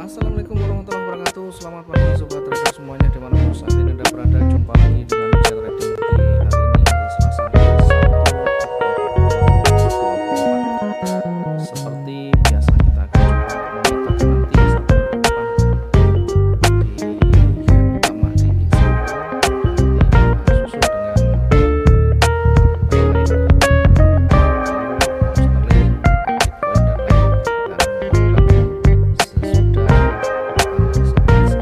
Assalamualaikum warahmatullahi wabarakatuh. Selamat pagi sobat trader semuanya dimanapun saat ini Anda berada. Jumpa lagi dengan Bisa Trading di hari ini, hari Selasa 1 Oktober 2024. Seperti biasa kita akan coba memetakan nanti satu depan utama di Excel, nanti susul dengan lain-lain, Bitcoin dan lain-lain. Baik, sebelum kita lanjutkan,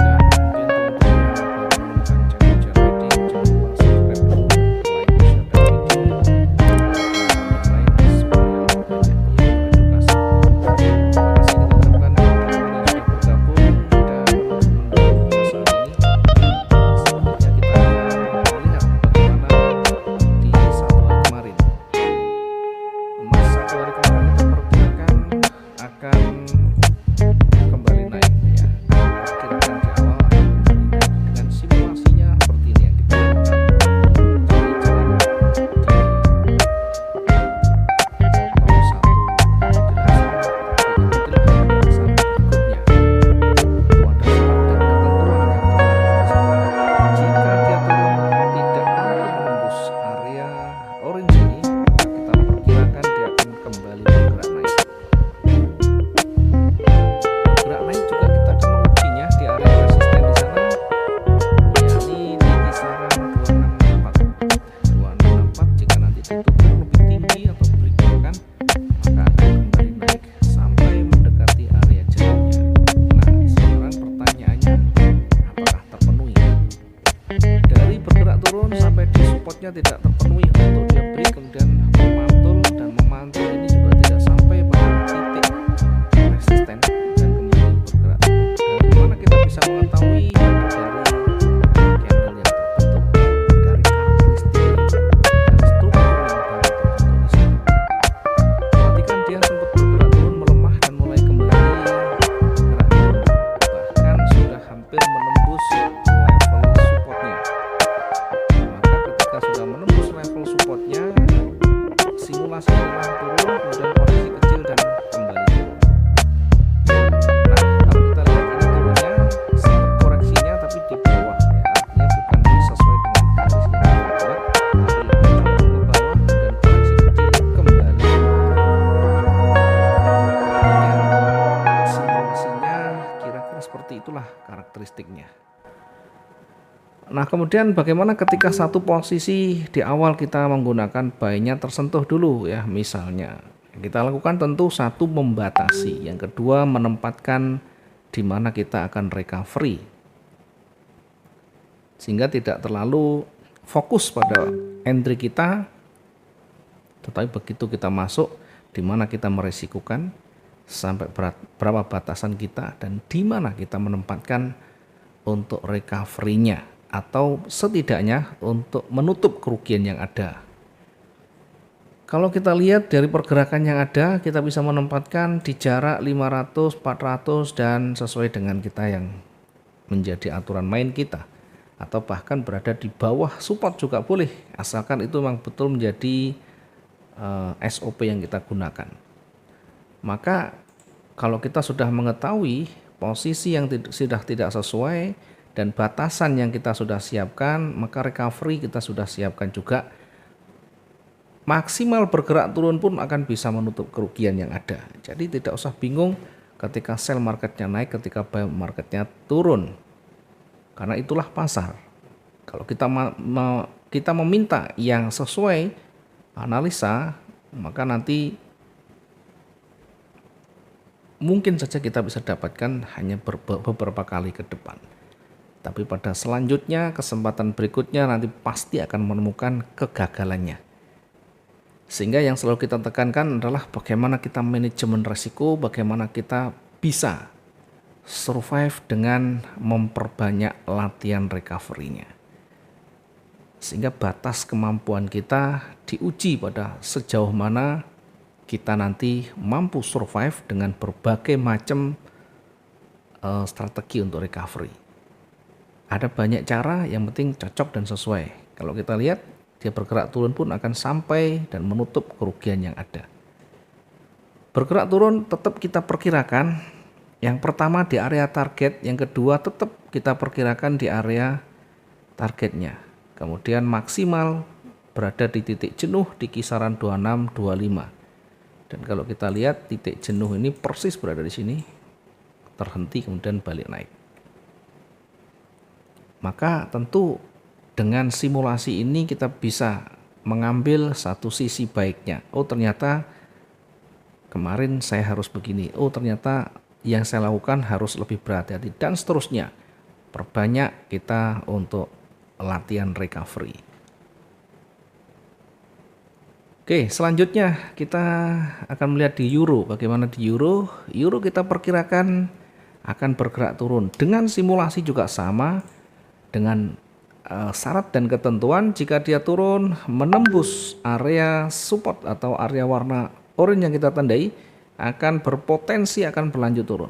mungkin teman-teman yang baru menemukan channel Bisa Trading, jangan lupa subscribe dulu, like, share, dan video yang lain supaya lebih banyak yang beredukasi. Terima kasih kita ucapkan kepada teman-teman yang sudah bergabung dan mendukung kita saat ini. Selanjutnya kita akan melihat bagaimana di satu hari kemarin. Emas satu hari kemarin kita perkirakan akan kembali naik ya. Perkirakan di awal akan kembali naik dengan simulasinya seperti ini yang kita lakukan. Jadi jangan dipotong satu penjelasan, tapi ikutilah penjelasan berikutnya. Itu ada syarat dan ketentuan yang berlaku. Jika dia turun tidak mampu menembus area orange ini, maka kita perkirakan dia akan kembali bergerak naik. Bergerak naik juga kita akan mengujinya di area resisten di sana, yakni di kisaran 2664. Jika nanti ditutup lebih tinggi atau bergerak, maka akan kembali naik sampai mendekati area jauhnya. Nah, sekarang pertanyaannya, apakah terpenuhi? Dari bergerak turun sampai di supportnya tidak terpenuhi untuk dia break, kemudian memantul, dan memantul ini juga tidak sampai pada titik resisten dan kembali bergerak turun. Dari mana kita bisa mengetahui? Dari candle yang terbentuk, dari karakteristik, dari struktur yang baru terbentuk di sana. Perhatikan dia sempat bergerak turun, melemah dan mulai kembali bergerak turun, bahkan sudah hampir menembus level supportnya. Maka ketika sudah menembus level supportnya, simulasi adalah turun, kemudian posisi kecil dan kembali turun. Nah, kalau kita lihat ini turunnya sempat koreksinya tapi di bawah ya, artinya bukan sesuai dengan garis yang kita buat, tapi lebih condong ke bawah dan koreksi kecil kembali. Artinya simulasinya kira-kira seperti itulah karakteristiknya. Nah, kemudian bagaimana ketika satu posisi di awal kita menggunakan buy-nya tersentuh dulu ya, misalnya. Kita lakukan tentu satu membatasi, yang kedua menempatkan di mana kita akan recovery. Sehingga tidak terlalu fokus pada entry kita, tetapi begitu kita masuk di mana kita meresikukan, sampai berapa batasan kita dan di mana kita menempatkan untuk recovery-nya, atau setidaknya untuk menutup kerugian yang ada. Kalau kita lihat dari pergerakan yang ada, kita bisa menempatkan di jarak 500, 400 dan sesuai dengan kita yang menjadi aturan main kita, atau bahkan berada di bawah support juga boleh, asalkan itu memang betul menjadi SOP yang kita gunakan. Maka kalau kita sudah mengetahui posisi yang sudah tidak sesuai dan batasan yang kita sudah siapkan, maka recovery kita sudah siapkan juga. Maksimal bergerak turun pun akan bisa menutup kerugian yang ada. Jadi tidak usah bingung ketika sell marketnya naik, ketika buy marketnya turun, karena itulah pasar. Kalau kita meminta yang sesuai analisa, maka nanti mungkin saja kita bisa dapatkan hanya beberapa kali ke depan. Tapi pada selanjutnya, kesempatan berikutnya nanti pasti akan menemukan kegagalannya. Sehingga yang selalu kita tekankan adalah bagaimana kita manajemen resiko, bagaimana kita bisa survive dengan memperbanyak latihan recovery-nya. Sehingga batas kemampuan kita diuji pada sejauh mana kita nanti mampu survive dengan berbagai macam strategi untuk recovery. Ada banyak cara, yang penting cocok dan sesuai. Kalau kita lihat dia bergerak turun pun akan sampai dan menutup kerugian yang ada. Bergerak turun tetap kita perkirakan yang pertama di area target, yang kedua tetap kita perkirakan di area targetnya. Kemudian maksimal berada di titik jenuh di kisaran 2625. Dan kalau kita lihat titik jenuh ini persis berada di sini, terhenti kemudian balik naik. Maka tentu dengan simulasi ini kita bisa mengambil satu sisi baiknya. Oh ternyata kemarin saya harus begini. Oh ternyata yang saya lakukan harus lebih berhati-hati dan seterusnya. Perbanyak kita untuk latihan recovery. Oke, selanjutnya kita akan melihat di euro. Bagaimana di euro? Euro kita perkirakan akan bergerak turun. Dengan simulasi juga sama, dengan syarat dan ketentuan jika dia turun menembus area support atau area warna oranye yang kita tandai, akan berpotensi akan berlanjut turun.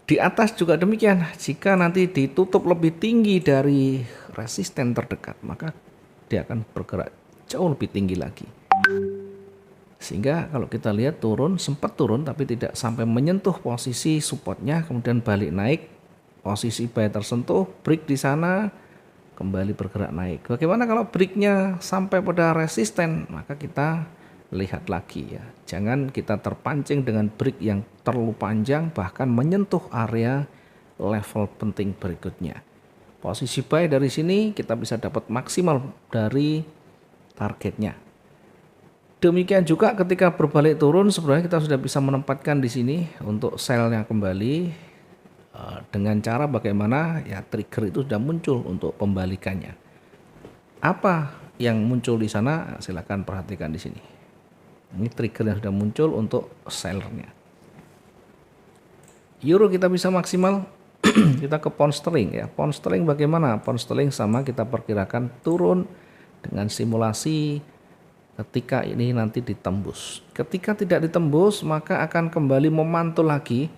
Di atas juga demikian, jika nanti ditutup lebih tinggi dari resisten terdekat, maka dia akan bergerak jauh lebih tinggi lagi. Sehingga kalau kita lihat turun, sempat turun tapi tidak sampai menyentuh posisi supportnya, kemudian balik naik, posisi buy tersentuh, break di sana, kembali bergerak naik. Bagaimana kalau breaknya sampai pada resisten? Maka kita lihat lagi ya. Jangan kita terpancing dengan break yang terlalu panjang, bahkan menyentuh area level penting berikutnya. Posisi buy dari sini kita bisa dapat maksimal dari targetnya. Demikian juga ketika berbalik turun, sebenarnya kita sudah bisa menempatkan di sini untuk sell-nya kembali. Dengan cara bagaimana ya trigger itu sudah muncul untuk pembalikannya. Apa yang muncul di sana? Silakan perhatikan di sini. Ini trigger yang sudah muncul untuk sellernya. Euro kita bisa maksimal. Kita ke pound sterling ya. Pound sterling bagaimana? Pound sterling sama kita perkirakan turun dengan simulasi ketika ini nanti ditembus. Ketika tidak ditembus maka akan kembali memantul lagi.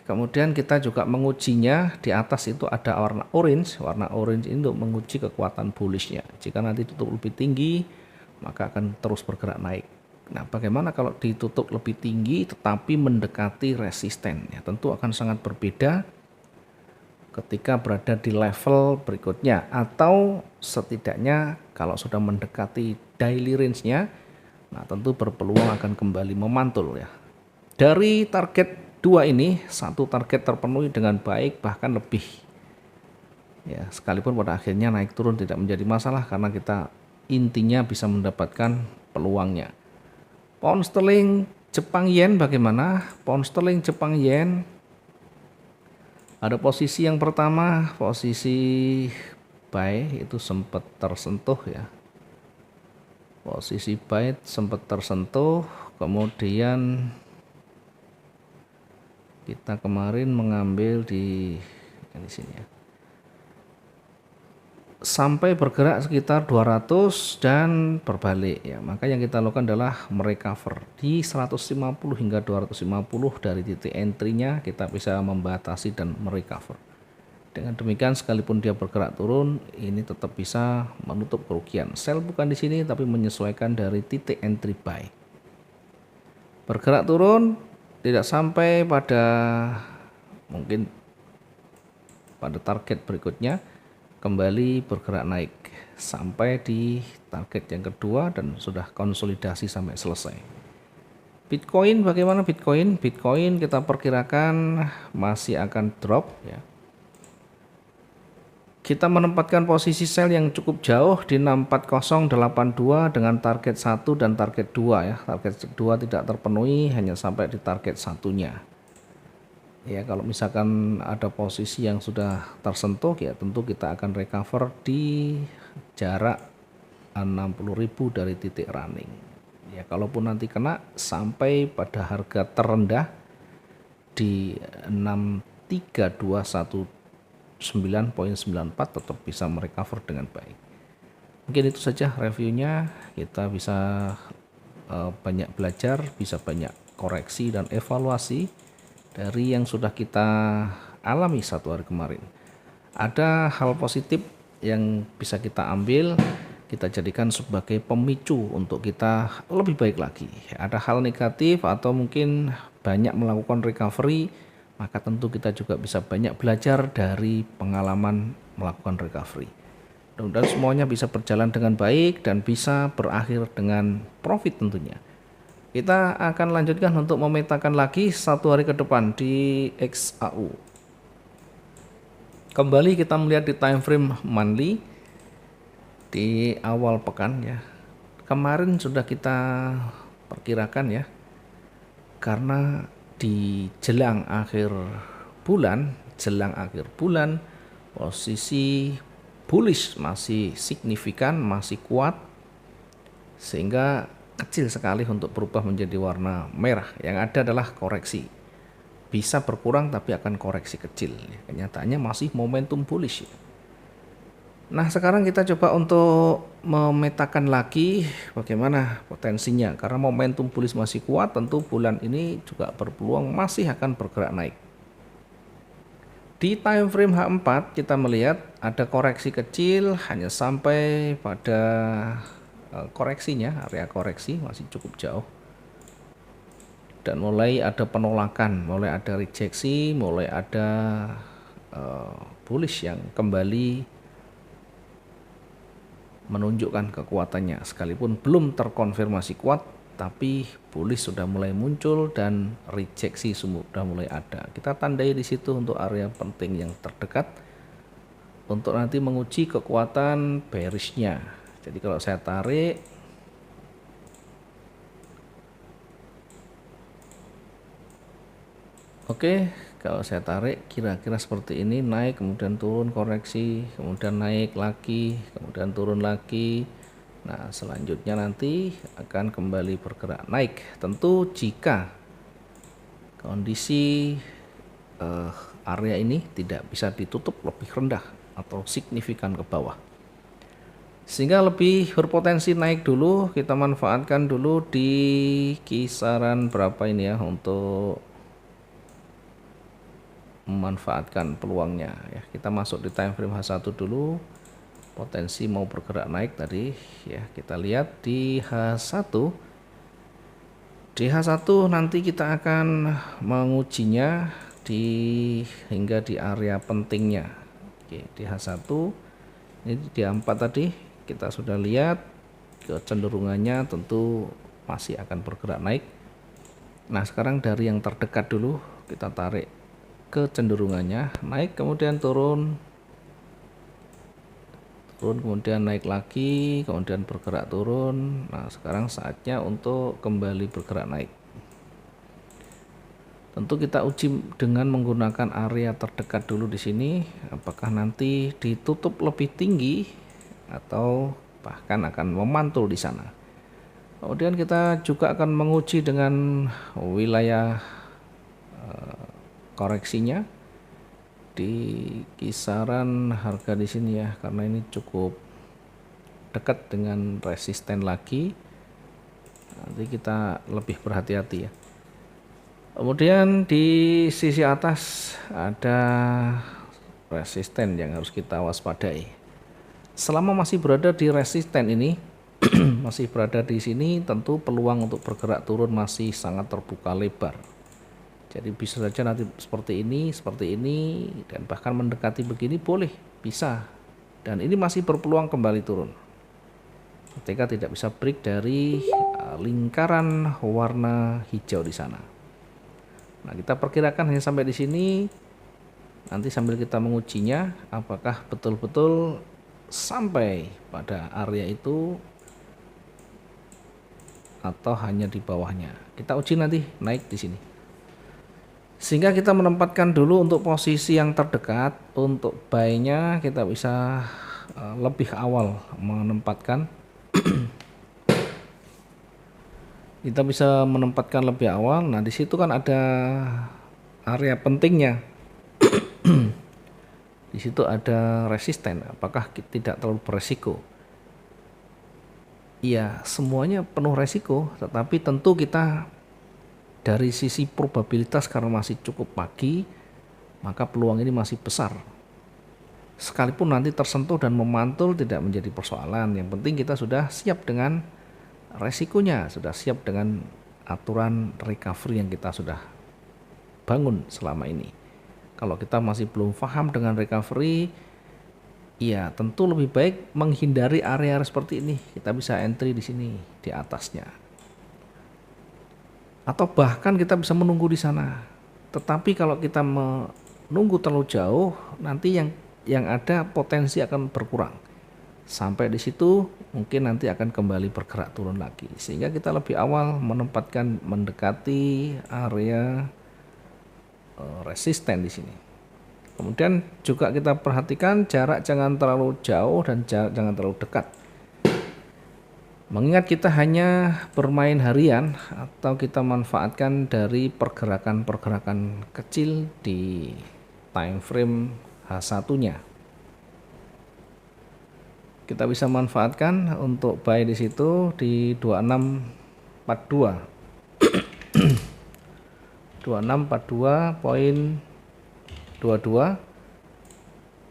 Kemudian kita juga mengujinya. Di atas itu ada warna orange ini untuk menguji kekuatan bullishnya. Jika nanti tutup lebih tinggi maka akan terus bergerak naik. Nah bagaimana kalau ditutup lebih tinggi tetapi mendekati resisten ya, tentu akan sangat berbeda ketika berada di level berikutnya, atau setidaknya kalau sudah mendekati daily range-nya, nah tentu berpeluang akan kembali memantul ya. Dari target 2 ini, satu target terpenuhi dengan baik bahkan lebih. Ya, sekalipun pada akhirnya naik turun tidak menjadi masalah karena kita intinya bisa mendapatkan peluangnya. Pound sterling Jepang yen bagaimana? Pound sterling Jepang yen ada posisi yang pertama, posisi buy itu sempat tersentuh ya. Posisi buy sempat tersentuh, kemudian kita kemarin mengambil di sini ya. Sampai bergerak sekitar 200 dan berbalik ya. Maka yang kita lakukan adalah merecover di 150 hingga 250 dari titik entry-nya, kita bisa membatasi dan merecover. Dengan demikian sekalipun dia bergerak turun, ini tetap bisa menutup kerugian. Sell bukan di sini tapi menyesuaikan dari titik entry buy. Bergerak turun tidak sampai pada mungkin pada target berikutnya, kembali bergerak naik sampai di target yang kedua dan sudah konsolidasi sampai selesai. Bitcoin bagaimana? Bitcoin kita perkirakan masih akan drop ya. Kita menempatkan posisi sell yang cukup jauh di 64082 dengan target 1 dan target 2 ya. Target 2 tidak terpenuhi, hanya sampai di target satunya. Ya, kalau misalkan ada posisi yang sudah tersentuh ya tentu kita akan recover di jarak 60.000 dari titik running. Ya, kalaupun nanti kena sampai pada harga terendah di 63219.94 tetap bisa merecover dengan baik. Mungkin itu saja reviewnya. Kita bisa banyak belajar, bisa banyak koreksi dan evaluasi dari yang sudah kita alami 1 hari kemarin. Ada hal positif yang bisa kita ambil, kita jadikan sebagai pemicu untuk kita lebih baik lagi. Ada hal negatif atau mungkin banyak melakukan recovery, maka tentu kita juga bisa banyak belajar dari pengalaman melakukan recovery. Mudah-mudahan semuanya bisa berjalan dengan baik dan bisa berakhir dengan profit tentunya. Kita akan lanjutkan untuk memetakan lagi 1 hari ke depan di XAU. Kembali kita melihat di time frame monthly di awal pekan ya. Kemarin sudah kita perkirakan ya, karena di jelang akhir bulan posisi bullish masih signifikan, masih kuat, sehingga kecil sekali untuk berubah menjadi warna merah. Yang ada adalah koreksi, bisa berkurang tapi akan koreksi kecil. Kenyataannya masih momentum bullish ya. Nah sekarang kita coba untuk memetakan lagi bagaimana potensinya, karena momentum bullish masih kuat, tentu bulan ini juga berpeluang masih akan bergerak naik. Di time frame H4 kita melihat ada koreksi kecil hanya sampai pada koreksinya, area koreksi masih cukup jauh. Dan mulai ada penolakan, mulai ada rejeksi, mulai ada bullish yang kembali menunjukkan kekuatannya, sekalipun belum terkonfirmasi kuat, tapi bullish sudah mulai muncul dan rejeksi sudah mulai ada. Kita tandai di situ untuk area penting yang terdekat untuk nanti menguji kekuatan bearishnya. Jadi kalau saya tarik, oke, kalau saya tarik kira-kira seperti ini, naik kemudian turun koreksi, kemudian naik lagi, kemudian turun lagi. Nah selanjutnya nanti akan kembali bergerak naik, tentu jika kondisi area ini tidak bisa ditutup lebih rendah atau signifikan ke bawah, sehingga lebih berpotensi naik dulu. Kita manfaatkan dulu di kisaran berapa ini ya untuk memanfaatkan peluangnya ya. Kita masuk di time frame H1 dulu, potensi mau bergerak naik tadi ya. Kita lihat di H1. Di H1 nanti kita akan mengujinya hingga di area pentingnya. Oke, di H1 ini di A4 tadi kita sudah lihat kecenderungannya tentu masih akan bergerak naik. Nah sekarang dari yang terdekat dulu kita tarik kecenderungannya naik, kemudian turun, kemudian naik lagi, kemudian bergerak turun. Nah sekarang saatnya untuk kembali bergerak naik. Tentu kita uji dengan menggunakan area terdekat dulu di sini, apakah nanti ditutup lebih tinggi atau bahkan akan memantul di sana. Kemudian kita juga akan menguji dengan wilayah koreksinya di kisaran harga di sini ya, karena ini cukup dekat dengan resisten lagi. Nanti kita lebih berhati-hati ya. Kemudian di sisi atas ada resisten yang harus kita waspadai. Selama masih berada di resisten ini, masih berada di sini, tentu peluang untuk bergerak turun masih sangat terbuka lebar. Jadi bisa saja nanti seperti ini, dan bahkan mendekati begini boleh, bisa. Dan ini masih berpeluang kembali turun ketika tidak bisa break dari lingkaran warna hijau di sana. Nah, kita perkirakan hanya sampai di sini. Nanti sambil kita mengujinya, apakah betul-betul sampai pada area itu atau hanya di bawahnya. Kita uji nanti naik di sini. Sehingga kita menempatkan dulu untuk posisi yang terdekat. Untuk buy-nya kita bisa lebih awal menempatkan. Kita bisa menempatkan lebih awal. Nah, di situ kan ada area pentingnya. Di situ ada resisten. Apakah tidak terlalu beresiko? Iya, semuanya penuh resiko, tetapi tentu kita dari sisi probabilitas karena masih cukup pagi, maka peluang ini masih besar. Sekalipun nanti tersentuh dan memantul tidak menjadi persoalan, yang penting kita sudah siap dengan resikonya, sudah siap dengan aturan recovery yang kita sudah bangun selama ini. Kalau kita masih belum paham dengan recovery, ya tentu lebih baik menghindari area seperti ini. Kita bisa entry di sini, di atasnya. Atau bahkan kita bisa menunggu di sana. Tetapi kalau kita menunggu terlalu jauh, nanti yang ada potensi akan berkurang. Sampai di situ mungkin nanti akan kembali bergerak turun lagi. Sehingga kita lebih awal mendekati area resisten di sini. Kemudian juga kita perhatikan jarak jangan terlalu jauh dan jarak jangan terlalu dekat. Mengingat kita hanya bermain harian atau kita manfaatkan dari pergerakan-pergerakan kecil di time frame H1-nya. Kita bisa manfaatkan untuk buy di situ di 2642. 2642.22.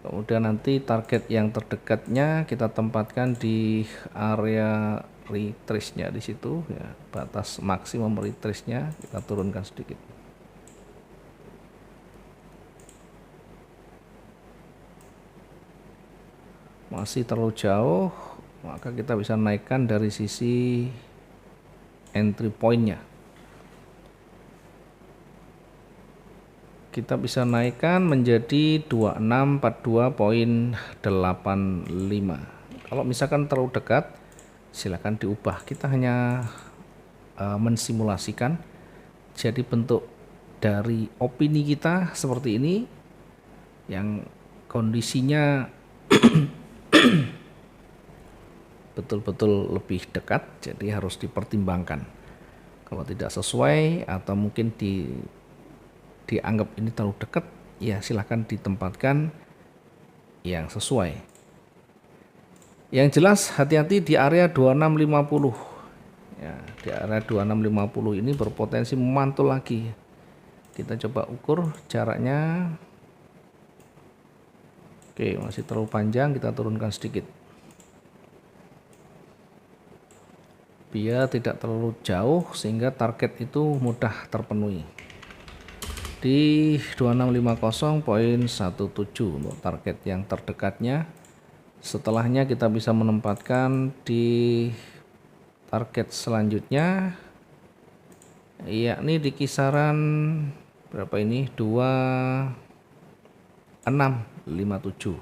Kemudian nanti target yang terdekatnya kita tempatkan di area retrace-nya di situ ya, batas maksimum retrace-nya kita turunkan sedikit. Masih terlalu jauh, maka kita bisa naikkan dari sisi entry point-nya. Kita bisa naikkan menjadi 2642.85. Kalau misalkan terlalu dekat, silakan diubah. Kita hanya mensimulasikan. Jadi bentuk dari opini kita seperti ini, yang kondisinya betul-betul lebih dekat, jadi harus dipertimbangkan. Kalau tidak sesuai atau mungkin dianggap ini terlalu dekat, ya silahkan ditempatkan yang sesuai. Yang jelas hati-hati di area 2650 ya, di area 2650 ini berpotensi memantul lagi. Kita coba ukur jaraknya. Oke, masih terlalu panjang, kita turunkan sedikit biar tidak terlalu jauh sehingga target itu mudah terpenuhi. Di 2650.17 untuk target yang terdekatnya. Setelahnya kita bisa menempatkan di target selanjutnya, yakni di kisaran berapa ini, 2657.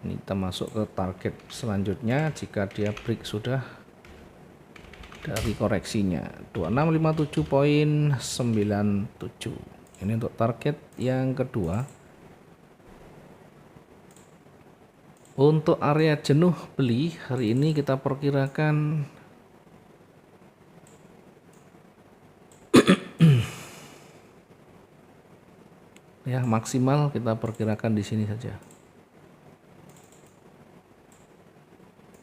Ini kita masuk ke target selanjutnya jika dia break sudah dari koreksinya 2657.97. Ini untuk target yang kedua. Untuk area jenuh beli hari ini kita perkirakan ya maksimal kita perkirakan di sini saja.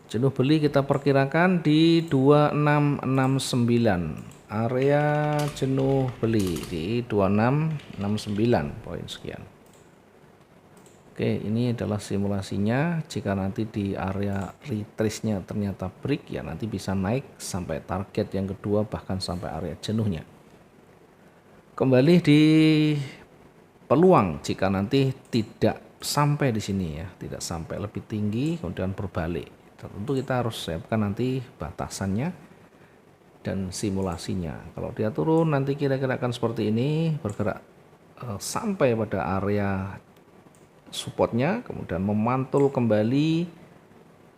Jenuh beli kita perkirakan di 2669. Area jenuh beli di 2669 poin sekian. Oke, ini adalah simulasinya. Jika nanti di area retrace-nya ternyata break, ya nanti bisa naik sampai target yang kedua, bahkan sampai area jenuhnya. Kembali di peluang jika nanti tidak sampai di sini ya, tidak sampai lebih tinggi kemudian berbalik. Tentu kita harus siapkan nanti batasannya dan simulasinya. Kalau dia turun nanti kira-kira akan seperti ini, bergerak sampai pada area supportnya, kemudian memantul kembali,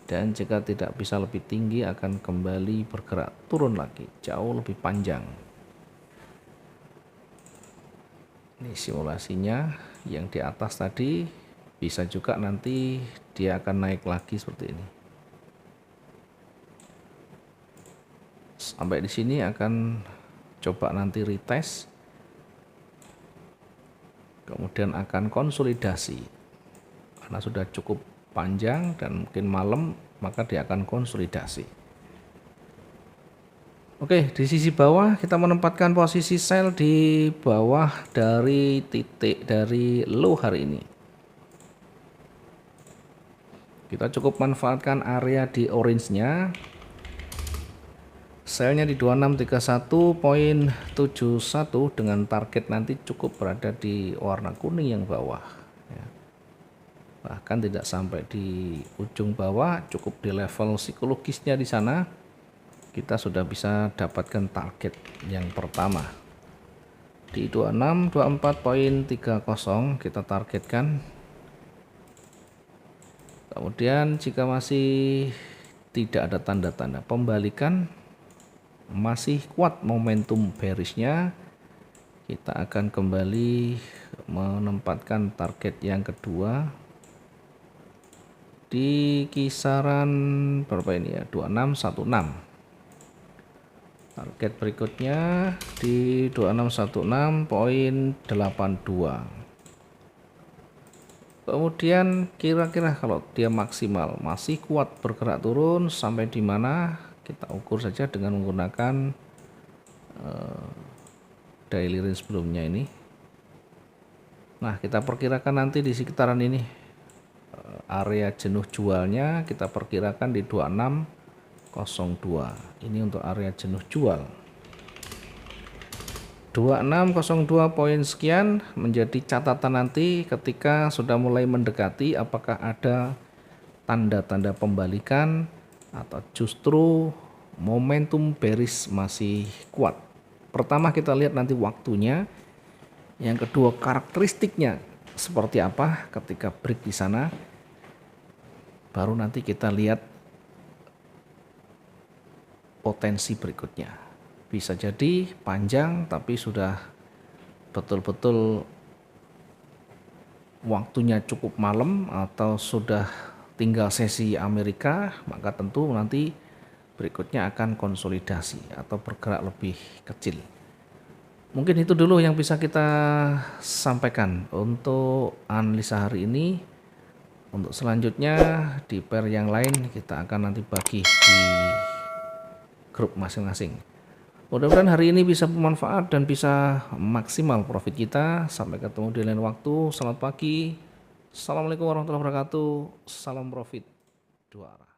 dan jika tidak bisa lebih tinggi akan kembali bergerak turun lagi jauh lebih panjang. Ini simulasinya. Yang di atas tadi bisa juga nanti dia akan naik lagi seperti ini. Sampai di sini akan coba nanti retest, kemudian akan konsolidasi karena sudah cukup panjang dan mungkin malam, maka dia akan konsolidasi. Oke, di sisi bawah kita menempatkan posisi sell di bawah dari titik dari low hari ini. Kita cukup manfaatkan area di orange-nya. Sellnya di 2631.71 dengan target nanti cukup berada di warna kuning yang bawah. Ya. Bahkan tidak sampai di ujung bawah, cukup di level psikologisnya di sana. Kita sudah bisa dapatkan target yang pertama di 2624.30 kita targetkan. Kemudian jika masih tidak ada tanda-tanda pembalikan, masih kuat momentum bearishnya, kita akan kembali menempatkan target yang kedua di kisaran berapa ini ya, 2616. Target berikutnya di 2616.82. Kemudian kira-kira kalau dia maksimal masih kuat bergerak turun sampai di mana, kita ukur saja dengan menggunakan daily range sebelumnya ini. Nah, kita perkirakan nanti di sekitaran ini area jenuh jualnya kita perkirakan di 2602. Ini untuk area jenuh jual. 2602 poin sekian menjadi catatan nanti ketika sudah mulai mendekati apakah ada tanda-tanda pembalikan atau justru momentum bearish masih kuat. Pertama kita lihat nanti waktunya, yang kedua karakteristiknya seperti apa ketika break di sana, baru nanti kita lihat potensi berikutnya. Bisa jadi panjang tapi sudah betul-betul waktunya cukup malam atau sudah tinggal sesi Amerika, maka tentu nanti berikutnya akan konsolidasi atau bergerak lebih kecil. Mungkin itu dulu yang bisa kita sampaikan untuk analisa hari ini. Untuk selanjutnya di pair yang lain kita akan nanti bagi di grup masing-masing. Mudah-mudahan hari ini bisa bermanfaat dan bisa maksimal profit kita. Sampai ketemu di lain waktu. Selamat pagi. Assalamualaikum warahmatullahi wabarakatuh. Salam profit 2 arah.